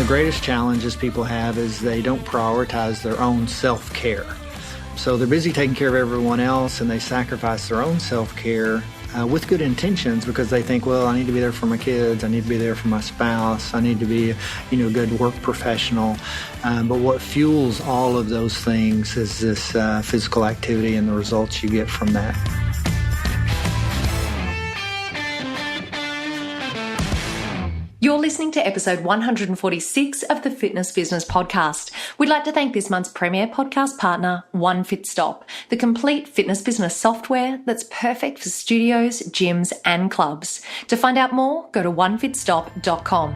greatest challenges people have is they don't prioritize their own self-care. So they're busy taking care of everyone else, and they sacrifice their own self-care with good intentions because they think, well, I need to be there for my kids, I need to be there for my spouse, I need to be, a good work professional. But what fuels all of those things is this physical activity and the results you get from that. You're listening to episode 146 of the Fitness Business Podcast. We'd like to thank this month's premier podcast partner, OneFitStop, the complete fitness business software that's perfect for studios, gyms, and clubs. To find out more, go to onefitstop.com.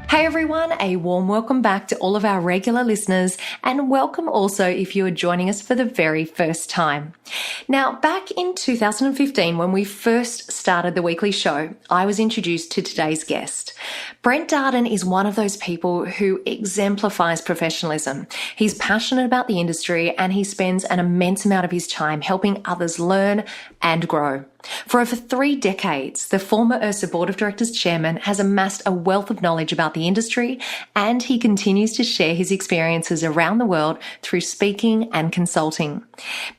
Hey everyone, a warm welcome back to all of our regular listeners, and welcome also if you are joining us for the very first time. Now, back in 2015, when we first started the weekly show, I was introduced to today's guest. Brent Darden is one of those people who exemplifies professionalism. He's passionate about the industry, and he spends an immense amount of his time helping others learn and grow. For over 3 decades, the former IHRSA Board of Directors chairman has amassed a wealth of knowledge about the industry, and he continues to share his experiences around the world through speaking and consulting.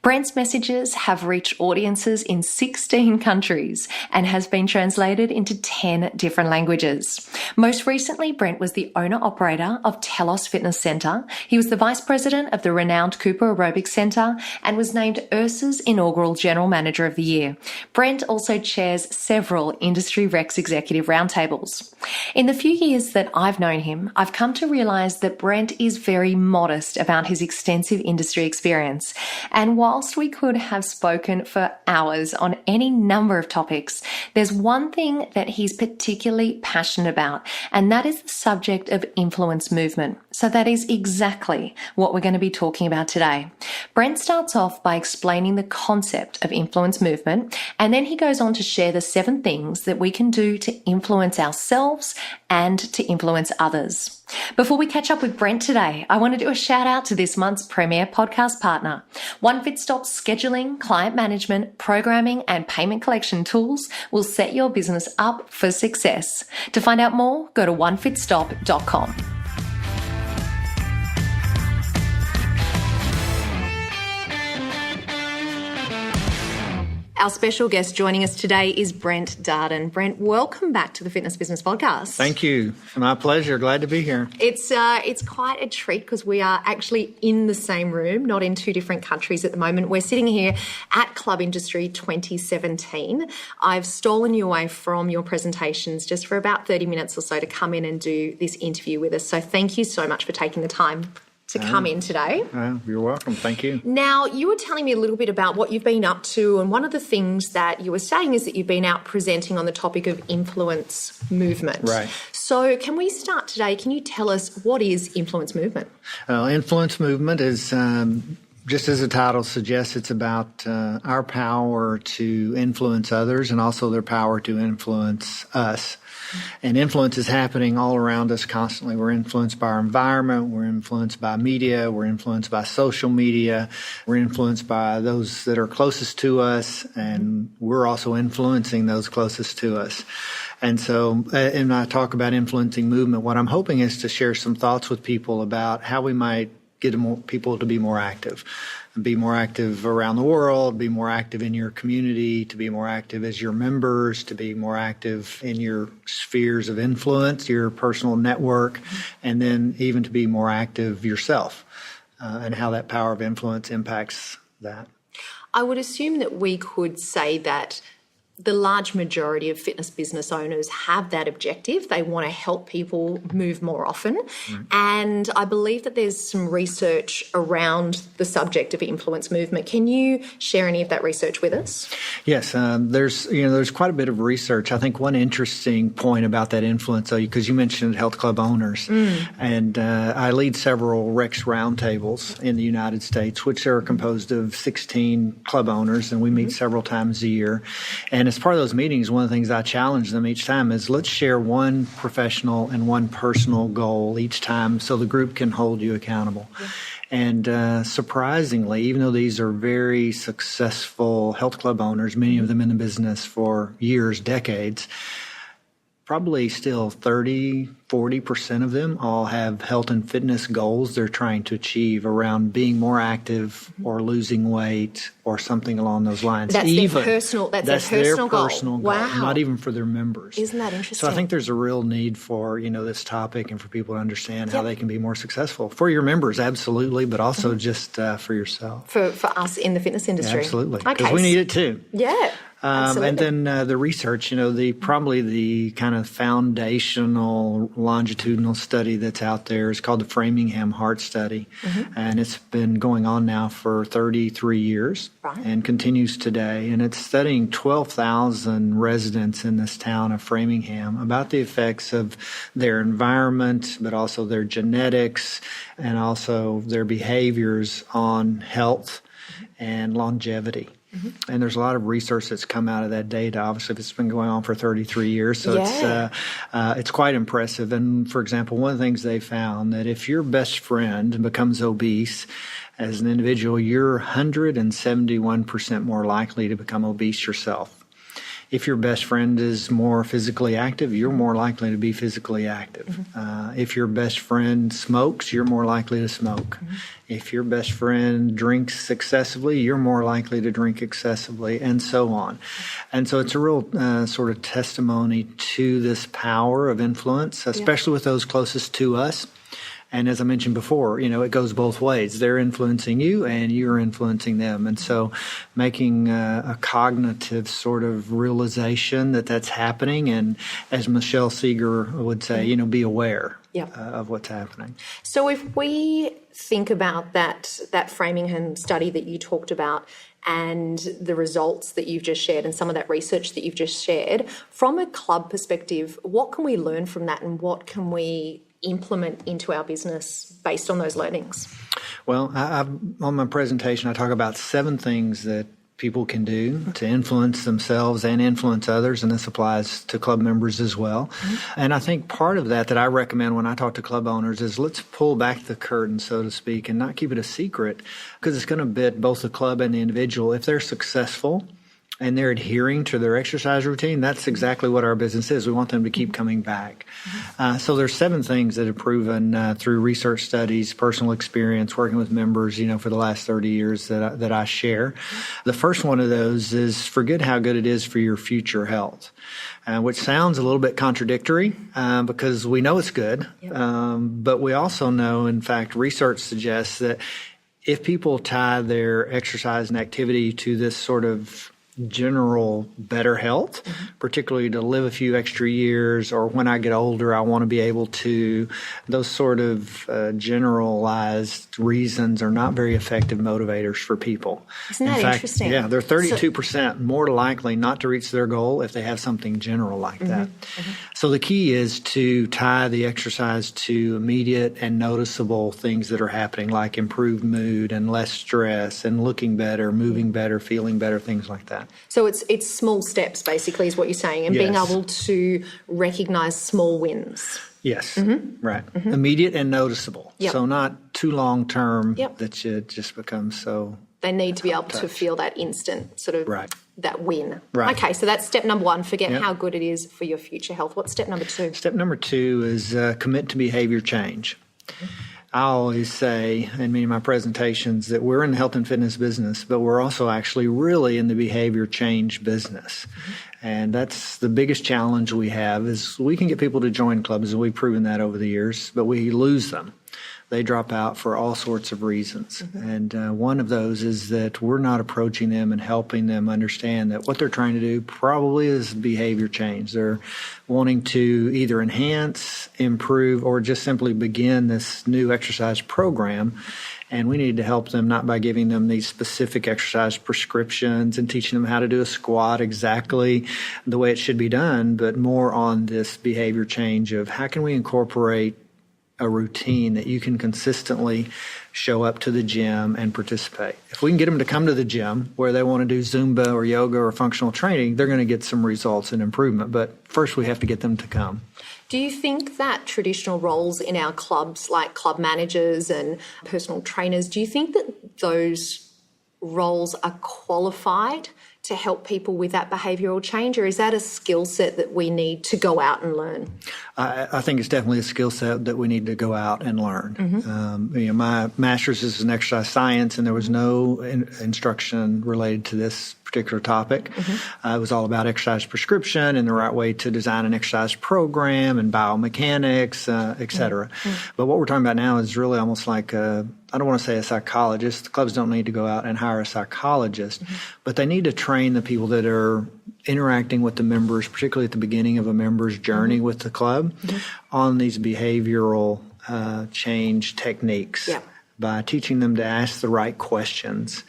Brent's messages have reached audiences in 16 countries and has been translated into 10 different languages. Most recently, Brent was the owner-operator of Telos Fitness Centre. He was the vice president of the renowned Cooper Aerobics Centre and was named IHRSA's inaugural General Manager of the Year. Brent also chairs several Industry Rex executive roundtables. In the few years that I've known him, I've come to realise that Brent is very modest about his extensive industry experience. And whilst we could have spoken for hours on any number of topics, there's one thing that he's particularly passionate about, and that is the subject of influence movement. So that is exactly what we're going to be talking about today. Brent starts off by explaining the concept of influence movement, and then he goes on to share the 7 things that we can do to influence ourselves and to influence others. Before we catch up with Brent today, I want to do a shout out to this month's premier podcast partner. OneFitStop's scheduling, client management, programming, and payment collection tools will set your business up for success. To find out more, go to onefitstop.com. Our special guest joining us today is Brent Darden. Brent, welcome back to the Fitness Business Podcast. Thank you. My pleasure. Glad to be here. It's quite a treat because we are actually in the same room, not in 2 different countries at the moment. We're sitting here at Club Industry 2017. I've stolen you away from your presentations just for about 30 minutes or so to come in and do this interview with us. So thank you so much for taking the time to come in today. You're welcome. Thank you. Now, you were telling me a little bit about what you've been up to, and one of the things that you were saying is that you've been out presenting on the topic of influence movement. Right. So can we start today? Can you tell us what is influence movement? Influence movement is, just as the title suggests, it's about our power to influence others and also their power to influence us. And influence is happening all around us constantly. We're influenced by our environment. We're influenced by media. We're influenced by social media. We're influenced by those that are closest to us, and we're also influencing those closest to us. And so, and I talk about influencing movement. What I'm hoping is to share some thoughts with people about how we might get people to be more active. Be more active around the world, be more active in your community, to be more active as your members, to be more active in your spheres of influence, your personal network, and then even to be more active yourself, and how that power of influence impacts that. I would assume that we could say that the large majority of fitness business owners have that objective. They want to help people move more often. Mm. And I believe that there's some research around the subject of influence movement. Can you share any of that research with us? Yes, there's quite a bit of research. I think one interesting point about that influence, because you mentioned health club owners, and I lead several Rex roundtables in the United States, which are composed of 16 club owners, and we meet several times a year. And as part of those meetings, one of the things I challenge them each time is let's share one professional and one personal goal each time so the group can hold you accountable. Yeah. And surprisingly, even though these are very successful health club owners, many of them in the business for years, decades, probably still 40% of them all have health and fitness goals they're trying to achieve around being more active or losing weight or something along those lines. That's their personal goal. Wow. Not even for their members. Isn't that interesting? So I think there's a real need for, this topic and for people to understand how they can be more successful. For your members, absolutely, but also just for yourself. For us in the fitness industry. Yeah, absolutely. Because we need it too. Yeah. And then the research, probably the kind of foundational longitudinal study that's out there is called the Framingham Heart Study. And it's been going on now for 33 years and continues today. And it's studying 12,000 residents in this town of Framingham about the effects of their environment, but also their genetics and also their behaviors on health and longevity. And there's a lot of research that's come out of that data. Obviously, it's been going on for 33 years, so it's quite impressive. And, for example, one of the things they found that if your best friend becomes obese as an individual, you're 171% more likely to become obese yourself. If your best friend is more physically active, you're more likely to be physically active. If your best friend smokes, you're more likely to smoke. If your best friend drinks excessively, you're more likely to drink excessively, and so on. And so it's a real sort of testimony to this power of influence, especially with those closest to us. And as I mentioned before, it goes both ways. They're influencing you and you're influencing them. And so making a cognitive sort of realization that that's happening. And as Michelle Seeger would say, be aware of what's happening. So if we think about that Framingham study that you talked about and the results that you've just shared and some of that research that you've just shared, from a club perspective, what can we learn from that and what can we implement into our business based on those learnings? Well, on my presentation, I talk about 7 things that people can do to influence themselves and influence others, and this applies to club members as well. And I think part of that I recommend when I talk to club owners is let's pull back the curtain, so to speak, and not keep it a secret, because it's going to bit both the club and the individual. If they're successful and they're adhering to their exercise routine, that's exactly what our business is. We want them to keep coming back. So there's 7 things that have proven through research studies, personal experience, working with members, for the last 30 years that I share. The first one of those is forget how good it is for your future health, which sounds a little bit contradictory because we know it's good, but we also know, in fact, research suggests that if people tie their exercise and activity to this sort of general better health, particularly to live a few extra years, or when I get older, I want to be able to, those sort of generalized reasons are not very effective motivators for people. Isn't that interesting? Yeah, they're 32% more likely not to reach their goal if they have something general like that. So the key is to tie the exercise to immediate and noticeable things that are happening, like improved mood and less stress and looking better, moving better, feeling better, things like that. So it's small steps, basically, is what you're saying, and being able to recognize small wins. Yes, right. Immediate and noticeable. So not too long term that you just become so. They need to be able to feel that instant sort of that win. Right. Okay, so that's step number 1, forget how good it is for your future health. What's step number 2? Step number 2 is commit to behavior change. I always say in many of my presentations that we're in the health and fitness business, but we're also actually really in the behavior change business. And that's the biggest challenge we have is we can get people to join clubs, and we've proven that over the years, but we lose them. They drop out for all sorts of reasons. And one of those is that we're not approaching them and helping them understand that what they're trying to do probably is behavior change. They're wanting to either enhance, improve, or just simply begin this new exercise program. And we need to help them not by giving them these specific exercise prescriptions and teaching them how to do a squat exactly the way it should be done, but more on this behavior change of how can we incorporate a routine that you can consistently show up to the gym and participate. If we can get them to come to the gym where they want to do Zumba or yoga or functional training, they're going to get some results and improvement. But first we have to get them to come. Do you think that traditional roles in our clubs, like club managers and personal trainers, do you think that those roles are qualified to help people with that behavioural change, or is that a skill set that we need to go out and learn? I think it's definitely a skill set that we need to go out and learn. My master's is in exercise science, and there was no instruction related to this particular topic. It was all about exercise prescription and the right way to design an exercise program and biomechanics, et cetera. But what we're talking about now is really almost like I don't want to say a psychologist. The clubs don't need to go out and hire a psychologist, but they need to train the people that are interacting with the members, particularly at the beginning of a member's journey with the club, on these behavioral change techniques by teaching them to ask the right questions.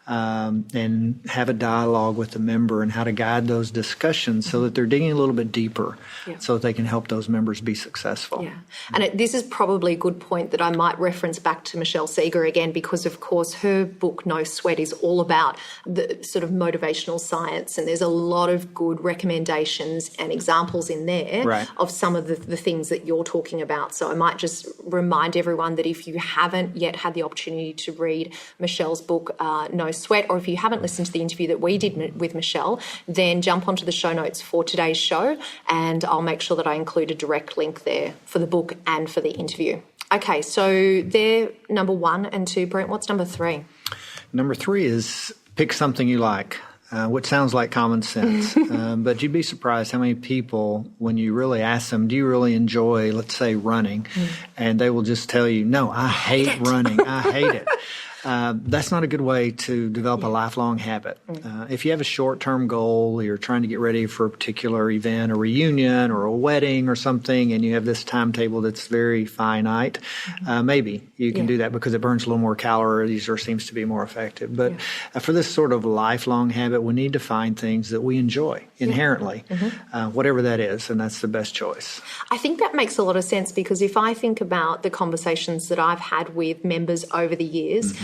And have a dialogue with the member and how to guide those discussions so that they're digging a little bit deeper so that they can help those members be successful. Yeah. And this is probably a good point that I might reference back to Michelle Seeger again, because of course her book No Sweat is all about the sort of motivational science, and there's a lot of good recommendations and examples in there of some of the things that you're talking about. So I might just remind everyone that if you haven't yet had the opportunity to read Michelle's book, No Sweat, or if you haven't listened to the interview that we did with Michelle, then jump onto the show notes for today's show and I'll make sure that I include a direct link there for the book and for the interview. Okay, so they're number 1 and 2. Brent, what's number 3? Number 3 is pick something you like, which sounds like common sense. But you'd be surprised how many people, when you really ask them, do you really enjoy, let's say, running? And they will just tell you, no, I hate running. I hate it. That's not a good way to develop a lifelong habit. If you have a short-term goal, you're trying to get ready for a particular event, a reunion or a wedding or something, and you have this timetable that's very finite, maybe you can do that because it burns a little more calories or seems to be more effective. But for this sort of lifelong habit, we need to find things that we enjoy inherently, whatever that is, and that's the best choice. I think that makes a lot of sense, because if I think about the conversations that I've had with members over the years,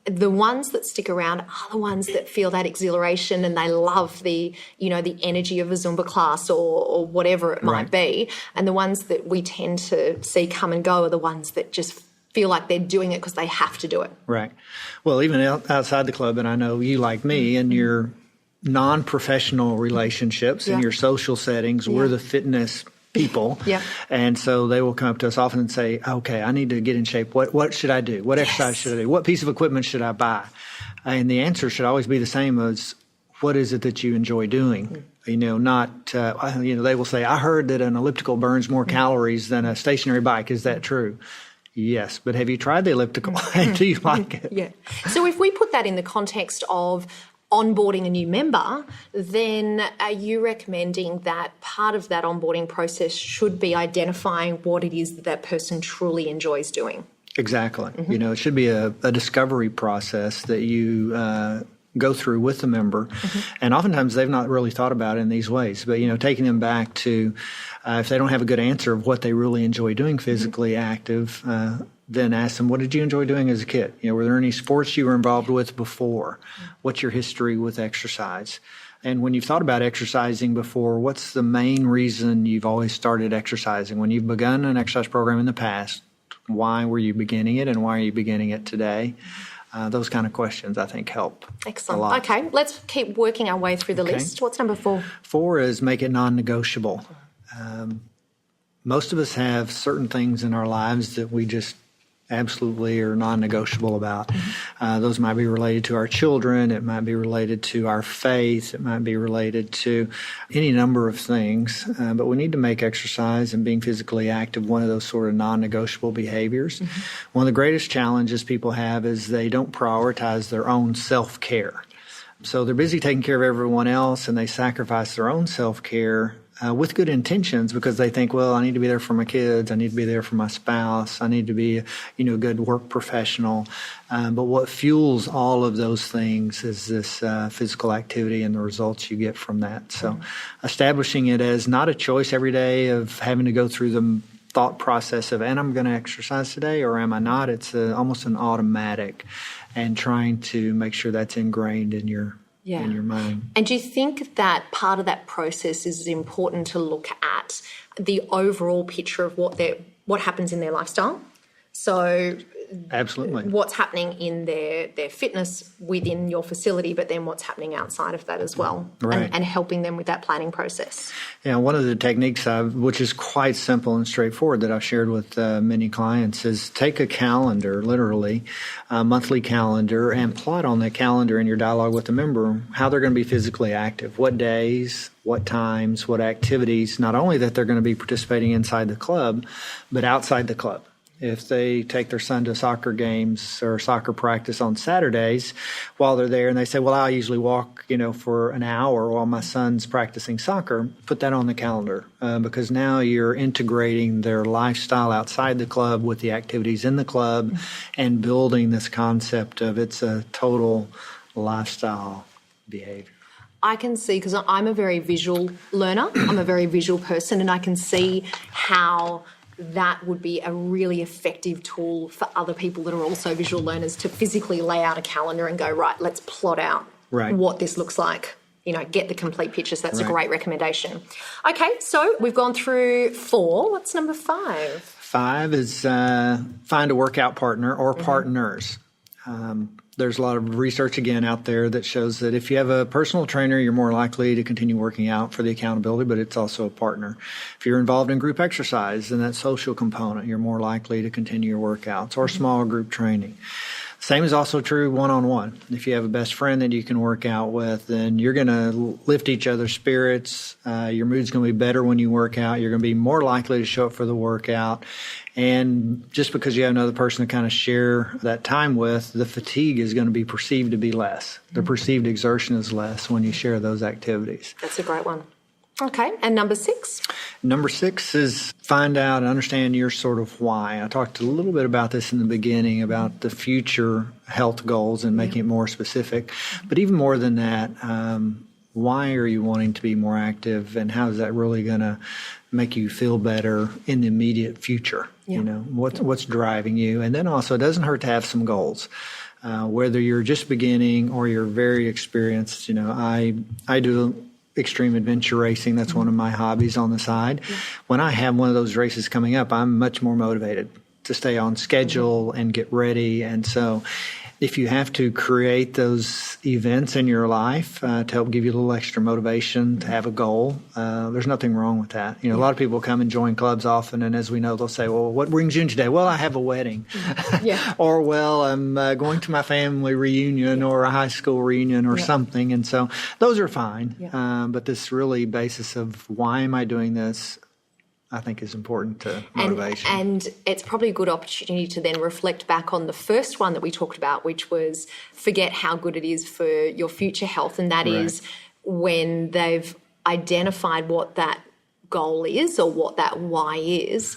the ones that stick around are the ones that feel that exhilaration and they love the energy of a Zumba class or whatever it might be. And the ones that we tend to see come and go are the ones that just feel like they're doing it because they have to do it. Right. Well, even outside the club, and I know you like me and your non-professional relationships and your social settings, we're the fitness people. And so they will come up to us often and say, okay, I need to get in shape. What should I do? What exercise should I do? What piece of equipment should I buy? And the answer should always be the same as, what is it that you enjoy doing? Not, they will say, I heard that an elliptical burns more calories than a stationary bike. Is that true? Yes, but have you tried the elliptical? Do you like it? So if we put that in the context of onboarding a new member, then are you recommending that part of that onboarding process should be identifying what it is that person truly enjoys doing? Exactly. It should be a discovery process that you go through with the member. And oftentimes they've not really thought about it in these ways. But, taking them back to if they don't have a good answer of what they really enjoy doing physically active, then ask them, what did you enjoy doing as a kid? Were there any sports you were involved with before? What's your history with exercise? And when you've thought about exercising before, what's the main reason you've always started exercising? When you've begun an exercise program in the past, why were you beginning it and why are you beginning it today? Those kind of questions, I think, help. Excellent. A lot. Okay, let's keep working our way through the list. What's number 4? 4 is make it non-negotiable. Most of us have certain things in our lives that we just absolutely are non-negotiable about. Those might be related to our children. It might be related to our faith. It might be related to any number of things. But we need to make exercise and being physically active one of those sort of non-negotiable behaviors. One of the greatest challenges people have is they don't prioritize their own self-care. So they're busy taking care of everyone else, and they sacrifice their own self-care with good intentions because they think, well, I need to be there for my kids. I need to be there for my spouse. I need to be, a good work professional. But what fuels all of those things is this physical activity and the results you get from that. So establishing it as not a choice every day of having to go through the thought process of, and I'm going to exercise today or am I not? It's almost an automatic, and trying to make sure that's ingrained in your mind. And do you think that part of that process is important to look at the overall picture of what happens in their lifestyle? So absolutely, what's happening in their fitness within your facility, but then what's happening outside of that as well, right. and helping them with that planning process. Yeah, one of the techniques which is quite simple and straightforward that I've shared with many clients is take a calendar, literally a monthly calendar, and plot on that calendar in your dialogue with the member how they're going to be physically active, what days, what times, what activities, not only that they're going to be participating inside the club, but outside the club. If they take their son to soccer games or soccer practice on Saturdays while they're there and they say, well, I usually walk, for an hour while my son's practicing soccer, put that on the calendar because now you're integrating their lifestyle outside the club with the activities in the club and building this concept of it's a total lifestyle behavior. I can see, because I'm a very visual learner, I'm a very visual person, and I can see how that would be a really effective tool for other people that are also visual learners to physically lay out a calendar and go, right, let's plot out what this looks like, get the complete picture. So that's a great recommendation. Okay, so we've gone through 4. What's number 5? 5 is find a workout partner or partners. There's a lot of research, again, out there that shows that if you have a personal trainer, you're more likely to continue working out for the accountability, but it's also a partner. If you're involved in group exercise and that social component, you're more likely to continue your workouts or small group training. Same is also true one-on-one. If you have a best friend that you can work out with, then you're going to lift each other's spirits. Your mood's going to be better when you work out. You're going to be more likely to show up for the workout. And just because you have another person to kind of share that time with, the fatigue is going to be perceived to be less. The perceived exertion is less when you share those activities. That's a great one. Okay, and number 6? Number 6 is find out and understand your sort of why. I talked a little bit about this in the beginning, about the future health goals and making it more specific. But even more than that, why are you wanting to be more active, and how is that really going to make you feel better in the immediate future? What's driving you? And then also, it doesn't hurt to have some goals. Whether you're just beginning or you're very experienced, I do extreme adventure racing. That's one of my hobbies on the side. When I have one of those races coming up, I'm much more motivated to stay on schedule and get ready. And so if you have to create those events in your life to help give you a little extra motivation to have a goal, there's nothing wrong with that. A lot of people come and join clubs often, and as we know, they'll say, well, what brings you in today? Well, I have a wedding. Or, well, I'm going to my family reunion or a high school reunion or something. And so those are fine. But this really basis of why am I doing this, I think is important to motivation. And it's probably a good opportunity to then reflect back on the first one that we talked about, which was forget how good it is for your future health. And that is when they've identified what that goal is or what that why is,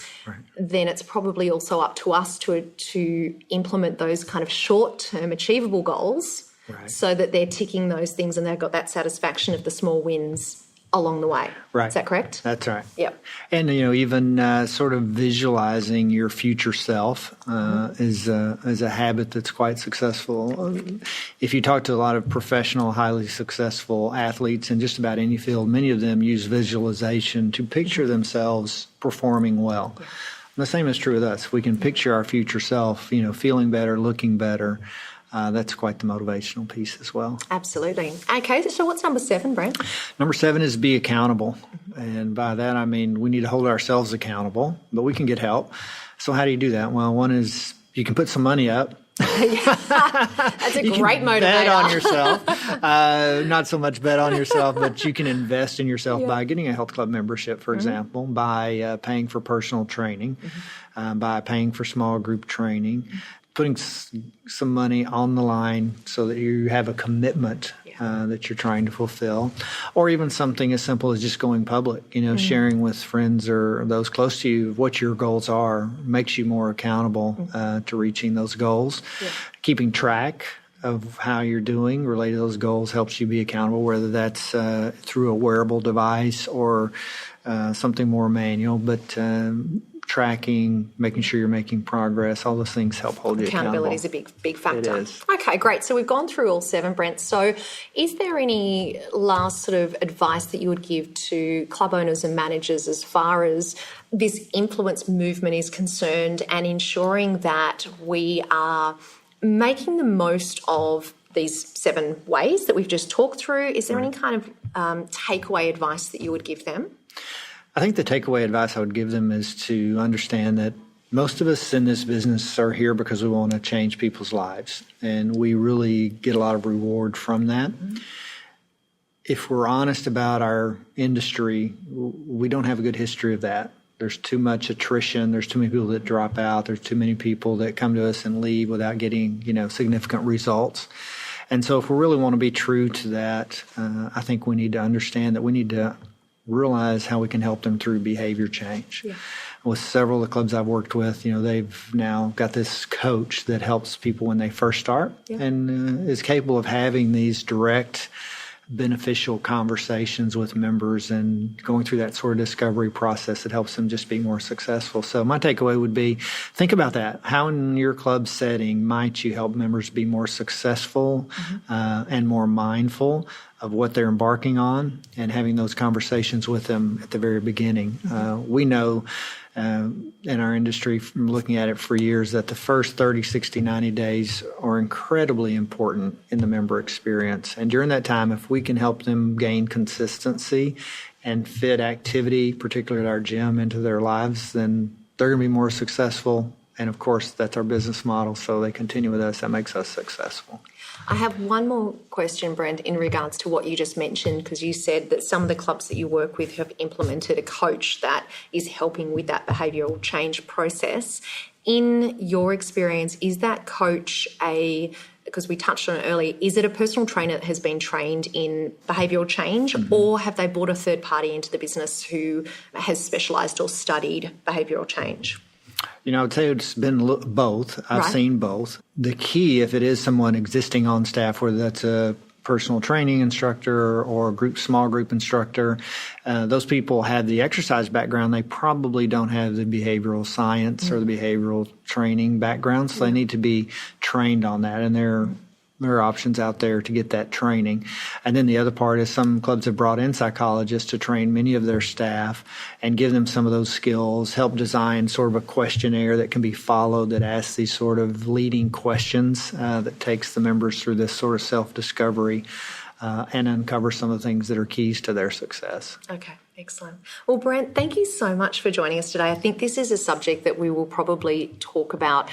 then it's probably also up to us to implement those kind of short-term achievable goals so that they're ticking those things and they've got that satisfaction of the small wins along the way. Is that correct? That's right. Yep. And, even sort of visualizing your future self is a habit that's quite successful. If you talk to a lot of professional, highly successful athletes in just about any field, many of them use visualization to picture themselves performing well. And the same is true with us. We can picture our future self, feeling better, looking better. That's quite the motivational piece as well. Absolutely. Okay, so what's number 7, Brent? Number 7 is be accountable. And by that, I mean we need to hold ourselves accountable, but we can get help. So how do you do that? Well, one is you can put some money up. That's a great motivator. Bet on yourself. Not so much bet on yourself, but you can invest in yourself by getting a health club membership, for example, by paying for personal training, by paying for small group training, putting some money on the line so that you have a commitment that you're trying to fulfill, or even something as simple as just going public, sharing with friends or those close to you what your goals are makes you more accountable to reaching those goals. Keeping track of how you're doing related to those goals helps you be accountable, whether that's through a wearable device or something more manual, but tracking, making sure you're making progress. All those things help hold you accountable. Accountability is a big factor. It is. Okay, great. So we've gone through all 7, Brent. So is there any last sort of advice that you would give to club owners and managers as far as this influence movement is concerned and ensuring that we are making the most of these 7 ways that we've just talked through? Is there any kind of takeaway advice that you would give them? I think the takeaway advice I would give them is to understand that most of us in this business are here because we want to change people's lives, and we really get a lot of reward from that. Mm-hmm. If we're honest about our industry, we don't have a good history of that. There's too much attrition. There's too many people that drop out. There's too many people that come to us and leave without getting, significant results. And so if we really want to be true to that, I think we need to understand that we need to realize how we can help them through behavior change. Yeah. With several of the clubs I've worked with, they've now got this coach that helps people when they first start and is capable of having these direct beneficial conversations with members and going through that sort of discovery process that helps them just be more successful. So my takeaway would be, think about that. How in your club setting might you help members be more successful and more mindful of what they're embarking on, and having those conversations with them at the very beginning. We know in our industry, from looking at it for years, that the first 30, 60, 90 days are incredibly important in the member experience. And during that time, if we can help them gain consistency and fit activity, particularly at our gym, into their lives, then they're going to be more successful. And of course, that's our business model. So they continue with us. That makes us successful. I have one more question, Brent, in regards to what you just mentioned, because you said that some of the clubs that you work with have implemented a coach that is helping with that behavioural change process. In your experience, is that coach because we touched on it earlier, is it a personal trainer that has been trained in behavioural change, or have they brought a third party into the business who has specialised or studied behavioural change? I would say it's been both. I've seen both. The key, if it is someone existing on staff, whether that's a personal training instructor or a small group instructor, those people have the exercise background. They probably don't have the behavioral science or the behavioral training background, so they need to be trained on that. And there are options out there to get that training. And then the other part is some clubs have brought in psychologists to train many of their staff and give them some of those skills, help design sort of a questionnaire that can be followed that asks these sort of leading questions that takes the members through this sort of self-discovery and uncover some of the things that are keys to their success. Okay. Excellent. Well, Brent, thank you so much for joining us today. I think this is a subject that we will probably talk about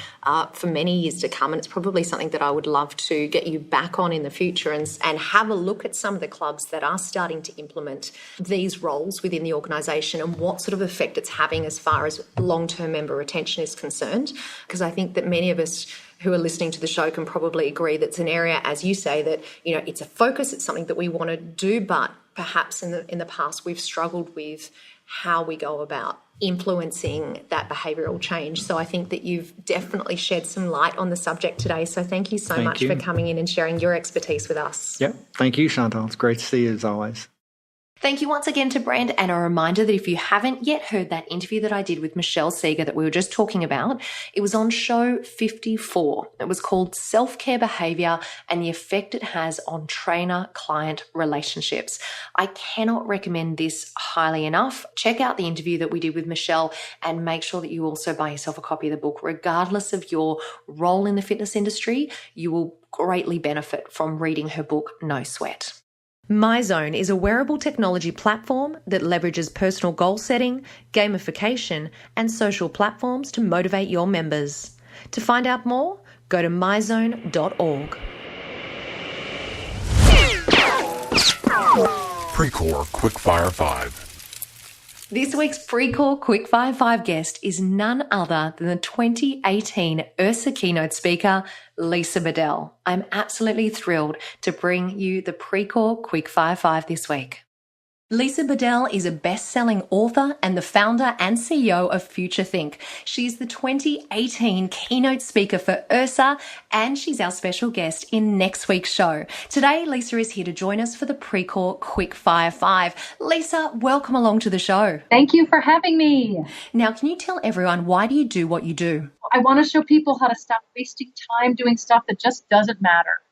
for many years to come, and it's probably something that I would love to get you back on in the future and have a look at some of the clubs that are starting to implement these roles within the organisation and what sort of effect it's having as far as long-term member retention is concerned, because I think that many of us who are listening to the show can probably agree that it's an area, as you say, that it's a focus, it's something that we want to do, but perhaps in the past we've struggled with how we go about influencing that behavioural change. So I think that you've definitely shed some light on the subject today. So thank you so much for coming in and sharing your expertise with us. Yep. Thank you, Chantal. It's great to see you as always. Thank you once again to Brent, and a reminder that if you haven't yet heard that interview that I did with Michelle Seeger that we were just talking about, it was on show 54. It was called Self-Care Behaviour and the Effect It Has on Trainer-Client Relationships. I cannot recommend this highly enough. Check out the interview that we did with Michelle and make sure that you also buy yourself a copy of the book. Regardless of your role in the fitness industry, you will greatly benefit from reading her book, No Sweat. MyZone is a wearable technology platform that leverages personal goal setting, gamification, and social platforms to motivate your members. To find out more, go to myzone.org. Precore Quickfire 5. This week's Precore Quickfire 5 guest is none other than the 2018 IHRSA keynote speaker, Lisa Bedell. I'm absolutely thrilled to bring you the Precore Quickfire 5 this week. Lisa Bedell is a best-selling author and the founder and CEO of Future Think. She's the 2018 keynote speaker for IHRSA, and she's our special guest in next week's show. Today, Lisa is here to join us for the Precore Quickfire 5. Lisa, welcome along to the show. Thank you for having me. Now, can you tell everyone, why do you do what you do? I want to show people how to stop wasting time doing stuff that just doesn't matter.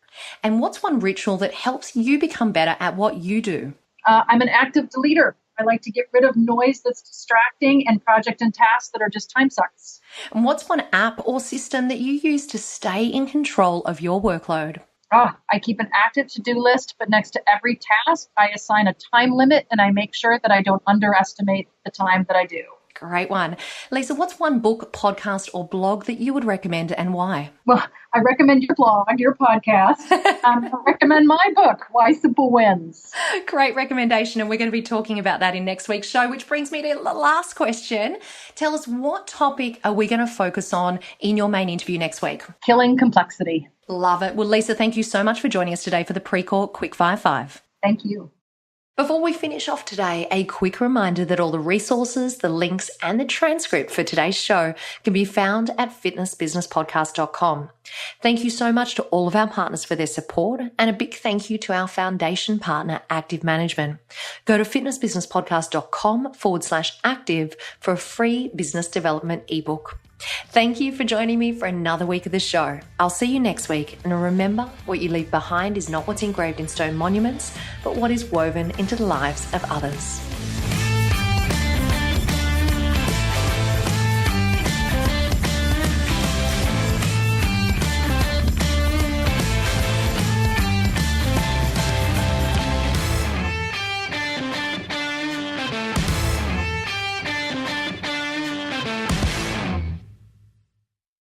And what's one ritual that helps you become better at what you do? I'm an active deleter. I like to get rid of noise that's distracting and project and tasks that are just time sucks. And what's one app or system that you use to stay in control of your workload? I keep an active to-do list, but next to every task, I assign a time limit and I make sure that I don't underestimate the time that I do. Great one. Lisa, what's one book, podcast, or blog that you would recommend and why? Well, I recommend your blog, your podcast. I recommend my book, Why Simple Wins. Great recommendation, and we're going to be talking about that in next week's show, which brings me to the last question. Tell us, what topic are we going to focus on in your main interview next week? Killing complexity. Love it. Well, Lisa, thank you so much for joining us today for the Precore Quickfire 5. Thank you. Before we finish off today, a quick reminder that all the resources, the links, and the transcript for today's show can be found at fitnessbusinesspodcast.com. Thank you so much to all of our partners for their support, and a big thank you to our foundation partner, Active Management. Go to fitnessbusinesspodcast.com/active for a free business development ebook. Thank you for joining me for another week of the show. I'll see you next week. And remember, what you leave behind is not what's engraved in stone monuments, but what is woven into the lives of others.